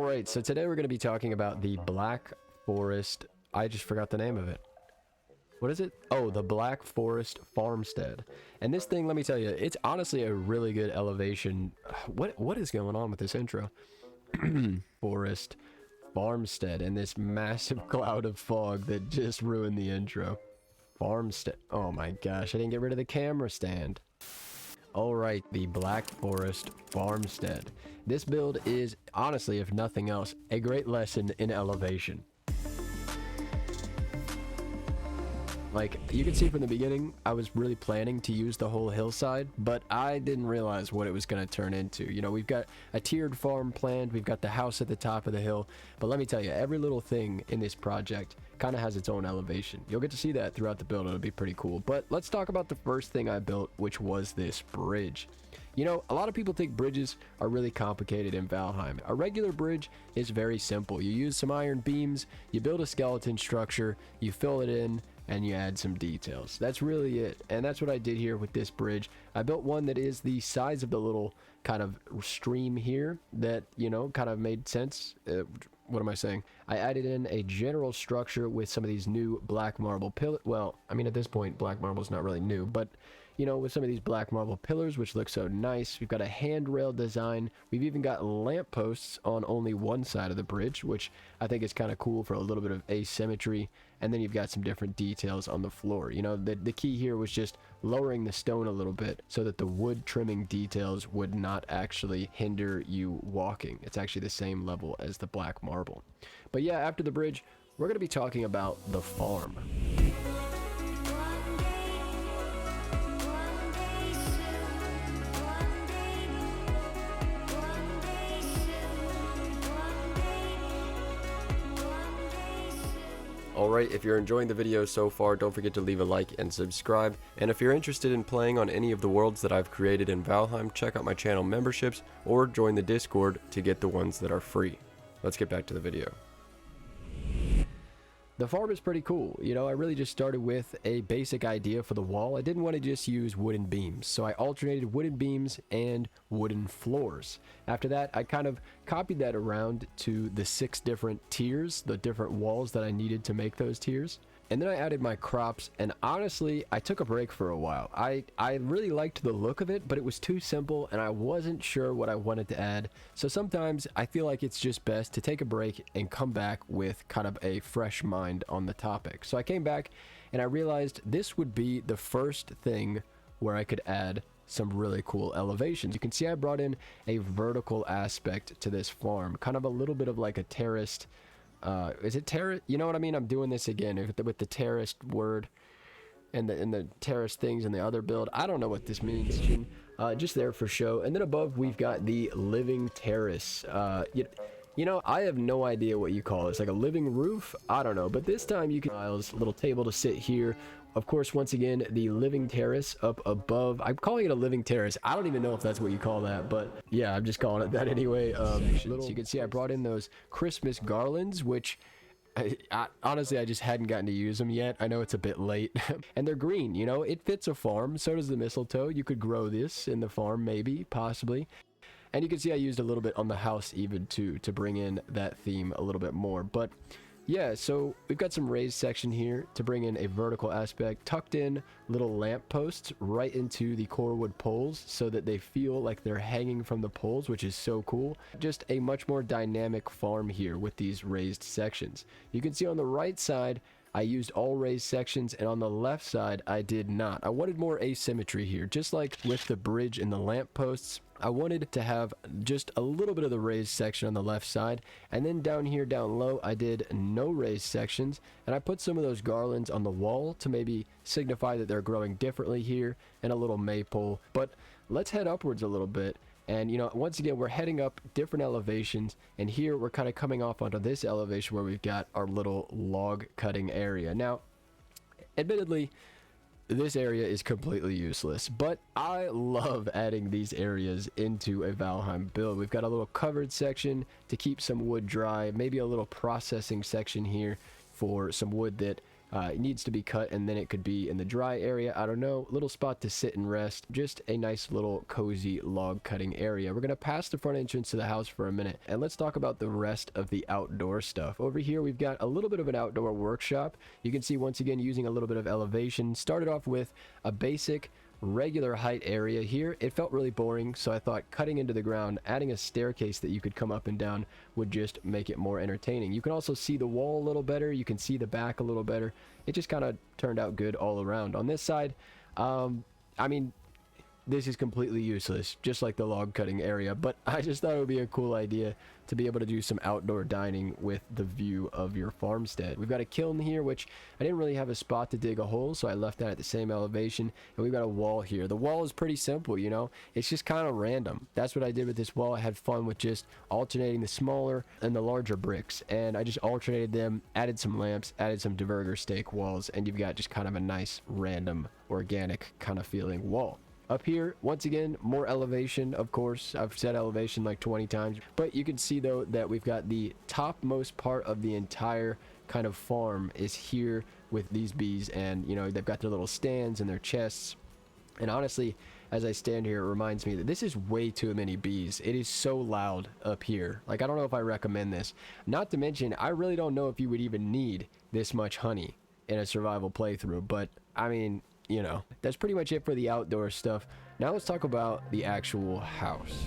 Alright, so today we're going to be talking about the Black Forest... I just forgot the name of it. What is it? Oh, the Black Forest Farmstead. And this thing, let me tell you, it's honestly a really good elevation. What is going on with this intro? Forest Farmstead and this massive cloud of fog that just ruined the intro. Farmstead. Oh my gosh, I didn't get rid of the camera stand. Alright, the Black Forest Farmstead. This build is, honestly, if nothing else, a great lesson in elevation. Like, you can see from the beginning, I was really planning to use the whole hillside, but I didn't realize what it was going to turn into. You know, we've got a tiered farm planned, we've got the house at the top of the hill, but let me tell you, every little thing in this project kind of has its own elevation. You'll get to see that throughout the build, it'll be pretty cool. But let's talk about the first thing I built, which was this bridge. You know, a lot of people think bridges are really complicated in Valheim. A regular bridge is very simple. You use some iron beams, you build a skeleton structure, you fill it in, and you add some details. That's really it, and that's what I did here with this bridge. I built one that is the size of the little kind of stream here that, you know, kind of made sense. What am I saying? I added in a general structure with some of these new black marble pillars. Well, I mean, at this point, black marble is not really new, but you know, with some of these black marble pillars, which look so nice. We've got a handrail design. We've even got lampposts on only one side of the bridge, which I think is kind of cool for a little bit of asymmetry. And then you've got some different details on the floor. You know, the key here was just lowering the stone a little bit so that the wood trimming details would not actually hinder you walking. It's actually the same level as the black marble. But yeah, after the bridge, we're going to be talking about the farm. Alright, if you're enjoying the video so far, don't forget to leave a like and subscribe. And if you're interested in playing on any of the worlds that I've created in Valheim, check out my channel memberships or join the Discord to get the ones that are free. Let's get back to the video. The farm is pretty cool. You know, I really just started with a basic idea for the wall. I didn't want to just use wooden beams, so I alternated wooden beams and wooden floors. After that, I kind of copied that around to the 6 different tiers, the different walls that I needed to make those tiers. And then I added my crops, and honestly, I took a break for a while. I really liked the look of it, but it was too simple, and I wasn't sure what I wanted to add. So sometimes I feel like it's just best to take a break and come back with kind of a fresh mind on the topic. So I came back, and I realized this would be the first thing where I could add some really cool elevations. You can see I brought in a vertical aspect to this farm, kind of a little bit of like a terraced... is it terrace? You know what I mean? I'm doing this again with the terraced word and the terrace things in the other build. I don't know what this means. Just there for show. And then above we've got the living terrace. You know, I have no idea what you call it. It's like a living roof? I don't know. But this time you can a little table to sit here. Of course, once again, the living terrace up above. I'm calling it a living terrace. I don't even know if that's what you call that, but yeah, I'm just calling it that anyway. So you can see I brought in those Christmas garlands, which honestly, I just hadn't gotten to use them yet. I know it's a bit late. And they're green, you know, it fits a farm. So does the mistletoe. You could grow this in the farm, maybe, possibly. And you can see I used a little bit on the house even too, to bring in that theme a little bit more. But yeah, so we've got some raised section here to bring in a vertical aspect, tucked in little lamp posts right into the core wood poles so that they feel like they're hanging from the poles, which is so cool. Just a much more dynamic farm here with these raised sections. You can see on the right side, I used all raised sections, and on the left side, I did not. I wanted more asymmetry here, just like with the bridge and the lamp posts. I wanted to have just a little bit of the raised section on the left side, and then down here down low I did no raised sections, and I put some of those garlands on the wall to maybe signify that they're growing differently here, and a little maypole. But let's head upwards a little bit, and you know, once again we're heading up different elevations, and here we're kind of coming off onto this elevation where we've got our little log cutting area. Now admittedly, this area is completely useless, but I love adding these areas into a Valheim build. We've got a little covered section to keep some wood dry, maybe a little processing section here for some wood that It needs to be cut, and then it could be in the dry area. I don't know. Little spot to sit and rest. Just a nice little cozy log cutting area. We're going to pass the front entrance to the house for a minute, and let's talk about the rest of the outdoor stuff. Over here, we've got a little bit of an outdoor workshop. You can see, once again, using a little bit of elevation. Started off with a basic regular height area here. It felt really boring, so I thought cutting into the ground, adding a staircase that you could come up and down would just make it more entertaining. You can also see the wall a little better. You can see the back a little better. It just kind of turned out good all around. On this side, I mean, this is completely useless, just like the log cutting area, but I just thought it would be a cool idea to be able to do some outdoor dining with the view of your farmstead. We've got a kiln here, which I didn't really have a spot to dig a hole, so I left that at the same elevation, and we've got a wall here. The wall is pretty simple, you know, it's just kind of random. That's what I did with this wall. I had fun with just alternating the smaller and the larger bricks, and I just alternated them, added some lamps, added some diverger stake walls, and you've got just kind of a nice random organic kind of feeling wall. Up here, once again, more elevation, of course. I've said elevation like 20 times. But you can see, though, that we've got the topmost part of the entire kind of farm is here with these bees. And, you know, they've got their little stands and their chests. And honestly, as I stand here, it reminds me that this is way too many bees. It is so loud up here. Like, I don't know if I recommend this. Not to mention, I really don't know if you would even need this much honey in a survival playthrough. But, I mean, you know, that's pretty much it for the outdoor stuff. Now let's talk about the actual house.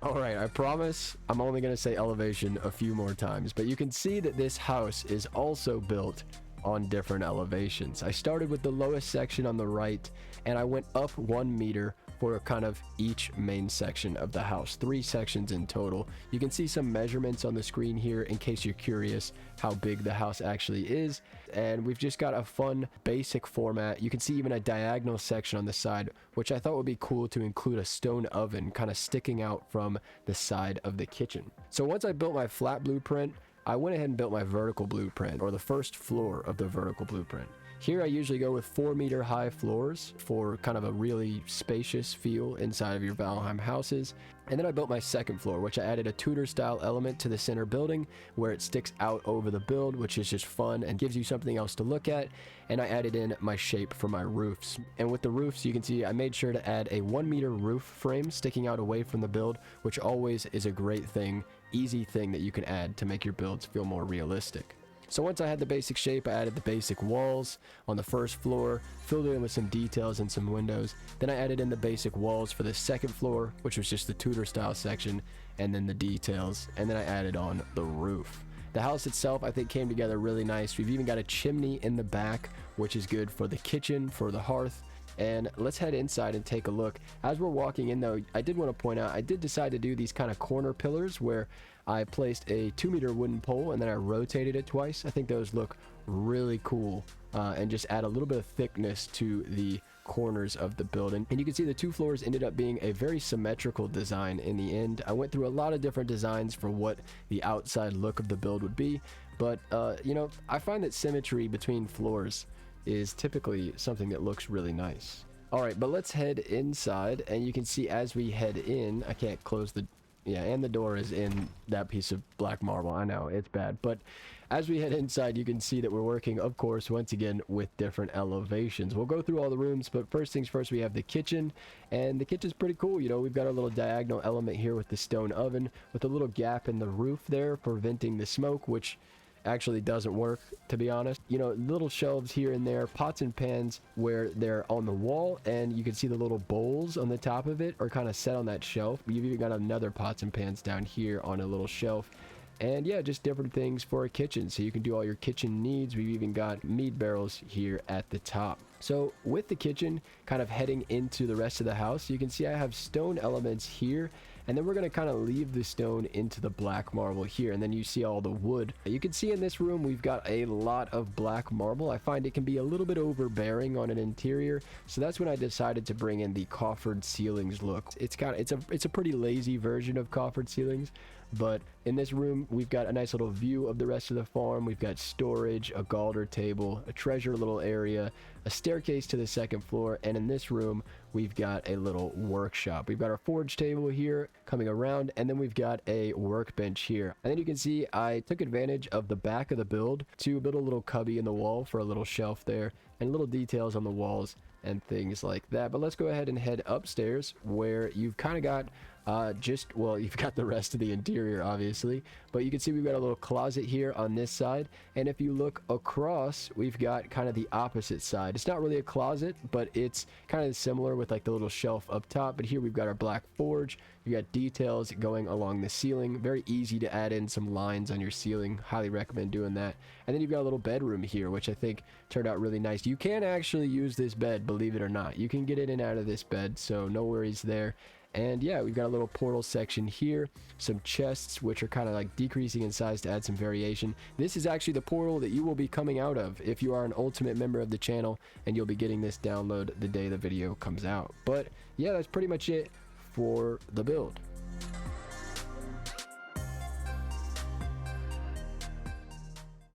Alright, I promise I'm only going to say elevation a few more times, but you can see that this house is also built on different elevations. I started with the lowest section on the right, and I went up 1 meter for kind of each main section of the house. 3 sections in total. You can see some measurements on the screen here in case you're curious how big the house actually is. And we've just got a fun basic format. You can see even a diagonal section on the side, which I thought would be cool to include a stone oven kind of sticking out from the side of the kitchen. So once I built my flat blueprint, I went ahead and built my vertical blueprint, or the first floor of the vertical blueprint. Here I usually go with 4-meter high floors for kind of a really spacious feel inside of your Valheim houses. And then I built my second floor, which I added a Tudor style element to the center building where it sticks out over the build, which is just fun and gives you something else to look at. And I added in my shape for my roofs. And with the roofs, you can see I made sure to add a 1-meter roof frame sticking out away from the build, which always is a great thing, easy thing that you can add to make your builds feel more realistic. So once I had the basic shape, I added the basic walls on the first floor, filled it in with some details and some windows. Then I added in the basic walls for the second floor, which was just the Tudor style section, and then the details. And then I added on the roof. The house itself, I think, came together really nice. We've even got a chimney in the back, which is good for the kitchen, for the hearth. And let's head inside and take a look. As we're walking in, though, I did want to point out, I did decide to do these kind of corner pillars where I placed a 2-meter wooden pole and then I rotated it twice. I think those look really cool and just add a little bit of thickness to the corners of the building. And you can see the 2 floors ended up being a very symmetrical design in the end. I went through a lot of different designs for what the outside look of the build would be, but you know, I find that symmetry between floors is typically something that looks really nice. Alright, but let's head inside, and you can see as we head in, I can't close the, yeah, and the door is in that piece of black marble. I know, it's bad, but as we head inside, you can see that we're working, of course, once again, with different elevations. We'll go through all the rooms, but first things first, we have the kitchen, and the kitchen's pretty cool. You know, we've got a little diagonal element here with the stone oven, with a little gap in the roof there for venting the smoke, which actually doesn't work, to be honest. You know, little shelves here and there, pots and pans where they're on the wall, and you can see the little bowls on the top of it are kind of set on that shelf. You've even got another pots and pans down here on a little shelf. And yeah, just different things for a kitchen, so you can do all your kitchen needs. We've even got mead barrels here at the top. So with the kitchen kind of heading into the rest of the house, you can see I have stone elements here, and then we're going to kind of leave the stone into the black marble here, and then you see all the wood. You can see in this room we've got a lot of black marble. I find it can be a little bit overbearing on an interior, so that's when I decided to bring in the coffered ceilings look. It's a pretty lazy version of coffered ceilings, But in this room, we've got a nice little view of the rest of the farm. We've got storage, a galder table, a treasure little area, a staircase to the second floor, and in this room, we've got a little workshop. We've got our forge table here coming around, and then we've got a workbench here. And then you can see I took advantage of the back of the build to build a little cubby in the wall for a little shelf there, and little details on the walls and things like that. But let's go ahead and head upstairs, where you've kind of got well, you've got the rest of the interior, obviously, but you can see we've got a little closet here on this side, and if you look across, we've got kind of the opposite side. It's not really a closet, but it's kind of similar with like the little shelf up top. But here we've got our black forge. You got details going along the ceiling. Very easy to add in some lines on your ceiling. Highly recommend doing that. And then you've got a little bedroom here, which I think turned out really nice. You can actually use this bed, believe it or not. You can get in and out of this bed, so no worries there. And yeah, we've got a little portal section here, some chests which are kind of like decreasing in size to add some variation. This is actually the portal that you will be coming out of if you are an ultimate member of the channel, and you'll be getting this download the day the video comes out. But yeah, that's pretty much it for the build.